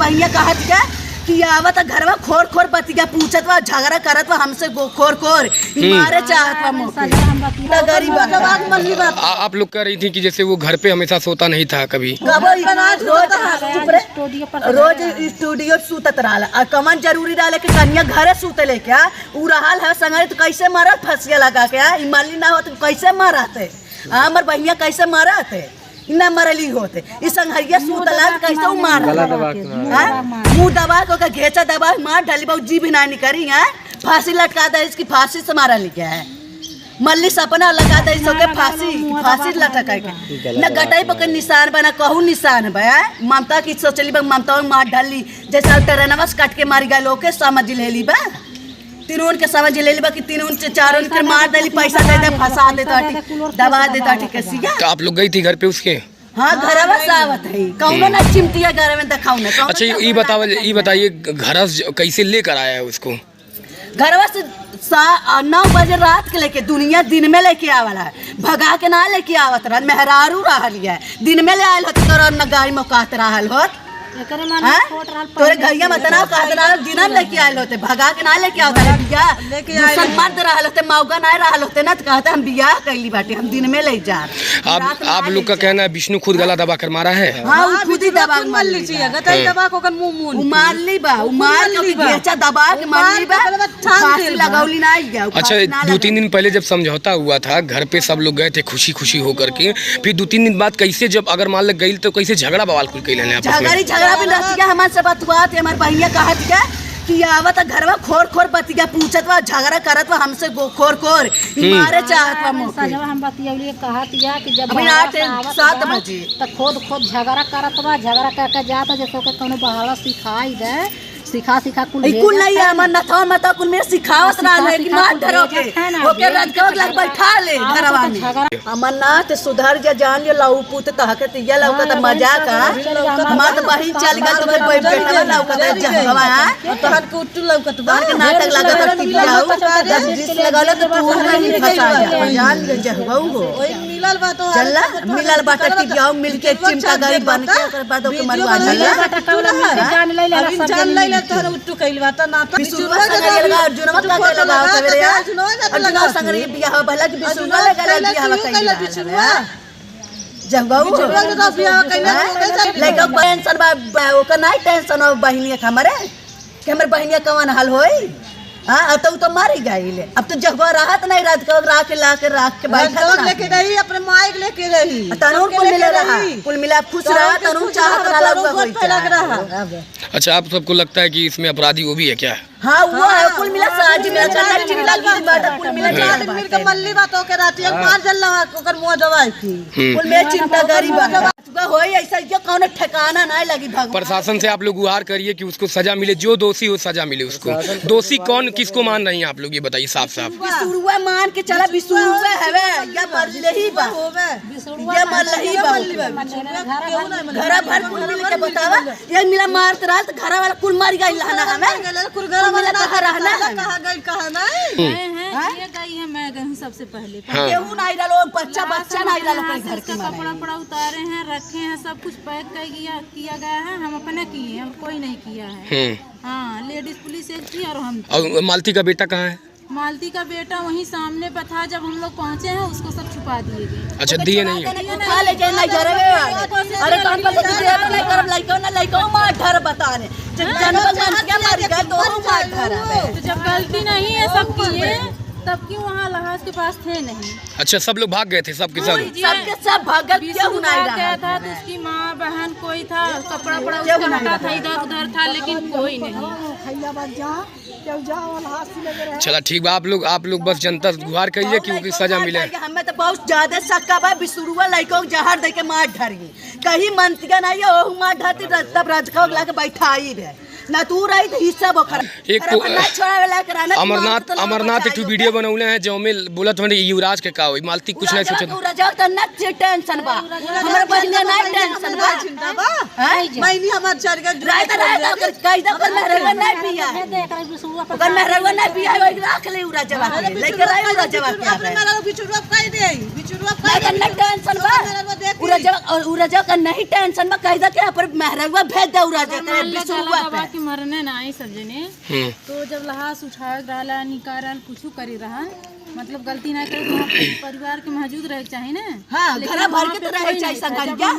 बहिया कहत क्या कि आवत घरवा खोर खोर बतिया पूछत वा झगड़ा करत वा हमसे खोर खोर मारे चाहत वा मोके गरीब जवाब मल्ली बात। आप लोग कह रही थी कि जैसे वो घर पे हमेशा सोता नहीं था कभी, रोज स्टूडियो सूतत रहा और कमन जरूरी रहा कि कन्या घरे सूते ले क्या उ रहल है संगे तो कैसे मारत फसिया लगा के मल्ली ना हो तो कैसे मारते हमर बहिया कैसे मारते ना मरली होते इस संघरिया सूतला कैसे उ मार मुंह दबा के घेचा दबा मार ढली बहु जी भी ना निकरी है फांसी लटका दे इसकी फांसी से मारा लिखा है मल्ली सपना लगा दे इसके फांसी लटका के न गटाई पकड़ निशान बना कहू निशान बा ममता की सोचली बा ममता मार ढली जैसा ट्रेनवा काट के मारी गए लोग के समझ लेली बा तीनों के समझ ले ली कि तीनों चारों के मार देली पैसा दे दे फंसा देता दबा देता सिया। तो आप लोग गई थी घर पे उसके? हाँ घरवा सावत है कौनो ना चिमटिया घर में दिखाऊ ना। अच्छा ये बताइए घर कैसे लेकर आया है उसको? घरवा से 9 बजे रात के लेके दुनिया दिन में लेके आवला है भगा के ना लेके आवत रहा मेहरारू रहल है दिन में ले आयल हो तो न गाड़ी में कात रहल हो तोरे घरिया मत ना कादरा दिना लेके आयल होते भगा के ना लेके आवत बिया दूसर मर्द रहल होते मौका ना रहल होते ना तो कहते हम बियाह कैली बाटे हम दिन में ले जा। आप लोग का कहना है विष्णु खुद गला दबा कर मारा है? हां वो खुद ही दबा मार ली चाहिए गतई दबा को कर मुंह मार ली बा उ मार के घेचा दबा के मार ली बा फांसी लगाउली ना आई गया। अच्छा 2-3 दिन पहले जब समझौता हुआ था घर पे सब लोग गए थे खुशी खुशी होकर के फिर 2-3 दिन बाद कैसे जब अगर मान लग गई तो कैसे झगड़ा बवाल खुल के लेने आपस में? झगड़ा भी रहती है हमारे से बात हुआ थे हमारे बहिया कहत क्या कि आवत घरवा खोर खोर बतिया पूछत वा झगड़ा करत वा हमसे खोर खोर मारे चाहत वा मोके हम बतियौली कहत या कि जब 7 बजे त खोद झगड़ा करत वा झगड़ा करके जात जैसे के कोनो बहाड़ा सिखाई दे सिखा कुल नहीं है मन नथवा मत कुल में सिखावत ना है कि मार धरो के ओके रजकवत लग बैठा ले घरवा में अमरनाथ सुधर जा जान ले लऊ पुत तहके तिया लौका त मजाक मत बहिन चल गल तो बेटा लौका त जहवा तहन के उट्टू लौका त बाहर के नाटक लागत त तियाऊ जब जिस लगल त तू नहीं फसा जा जान ले जहवाऊ हो ओई मिलल बा तो चल मिलल बाटा तियाऊ मिलके चिमटा गई बन के ओकर बाद के मरवा जान ले ले तोहर उट्टू कइल बा त ना बिसुरवा संगे लगा अर्जुनवा का के लगाव सवेरे यार अर्जुनवा संगे बियाह भला कि बिसुरवा लगा बियाह कइल बिसुरवा जब बाबू बिसुरवा का बियाह कइल लगा टेंशन बा ओकर नहीं टेंशन बहिनिया हमरे कि हमर बहिनिया कवन हाल होई हां तो मारी गई अब तो जगह राहत नहीं रात को राख के बैठा लेके रही अपने माइक लेके रही तनुर कुल मिला रहा कुल मिला खुश रहा तनुर चाहत रहा। अच्छा आप सबको लगता है कि इसमें अपराधी वो भी है क्या? हाँ वो है कुल मिला साज में चला चिल्ला की बात कुल मिला चार मिल के मल्ली बात हो के राती एक मार जल लगा ओकर मुंह दवाई थी कुल में चिंता गरीब बात होई ऐसा जो कौन ठिकाना नहीं लगी भगवान। प्रशासन से आप लोग गुहार करिए कि उसको सजा मिले जो दोषी हो सजा मिले उसको। दोषी कौन किसको मान रही हैं आप लोग ये बताइए साफ साफ? बिसुरुआ मान के चला बिसुरुआ हवे या मरलही बा या मरलही बा घर भर कुल मिल के बतावा ये मिला मारत रात घर वाला कुल मार गई लहना हमें कुल घर वाला कहां रहना कहां गई कहां नहीं ये गई है मैं गई सबसे पहले केहू नहीं डालो बच्चा नहीं डालो घर के कपड़ा उतारे हैं रखे हैं सब कुछ पैक किया गया है हम अपने किए हम कोई नहीं किया है। हाँ लेडीज पुलिस एक थी और हम। और मालती का बेटा कहाँ है? मालती का बेटा वहीं सामने पे था जब हम लोग पहुँचे हैं उसको सब छुपा दिए गए। अच्छा दिए नहीं अरे काम नहीं करब लइको ना लइको मार धर बताने जब गलती नहीं है सब किए तब क्यों वहाँ लहाज के पास थे नहीं। अच्छा सब लोग भाग गए थे सबके सब सब भाग गया था तो उसकी माँ बहन कोई था कपड़ा पड़ा उसका हटा था इधर उधर था लेकिन कोई नहीं। चला ठीक है आप लोग बस जनता गुहार करिए कि उसकी सजा मिले। हमें तो बहुत ज्यादा शक बा बिसुरुआ लइको जहर दे के मार धरी कहीं मंतिया नहीं है मार धरती तब राजखा ला के बैठा आई रहे ना तू रही तो हिस्सा बोखर एक अमरनाथ एक वीडियो बनौले हैं जो में बोला तुम्हारे युवराज के का होई मालती कुछ नहीं सोचत युवराज त ना टेंशन बा हमर बहिना ना टेंशन बा जिंदा बा मैनी हमर चर के रात कायदा कर मेहरवा नहीं पिया अगर मेहरवा नहीं पिया ओइ राख ले युवराज के लेके रही युवराज के अपने मेरा बिचुरवा कह दे बिचुरवा कह ना टेंशन बा युवराज का नहीं टेंशन बा कायदा के पर मेहरवा भेज दे युवराज के बिचुरवा बाबा की मरने ना आई सब जने तो जब लहास उठा डाला निकाल कुछ करी रहा मतलब गलती ना करे तो परिवार के मौजूद रहे चाहिए ना। हाँ घर भर के तो रहे चाहिए संगठन क्या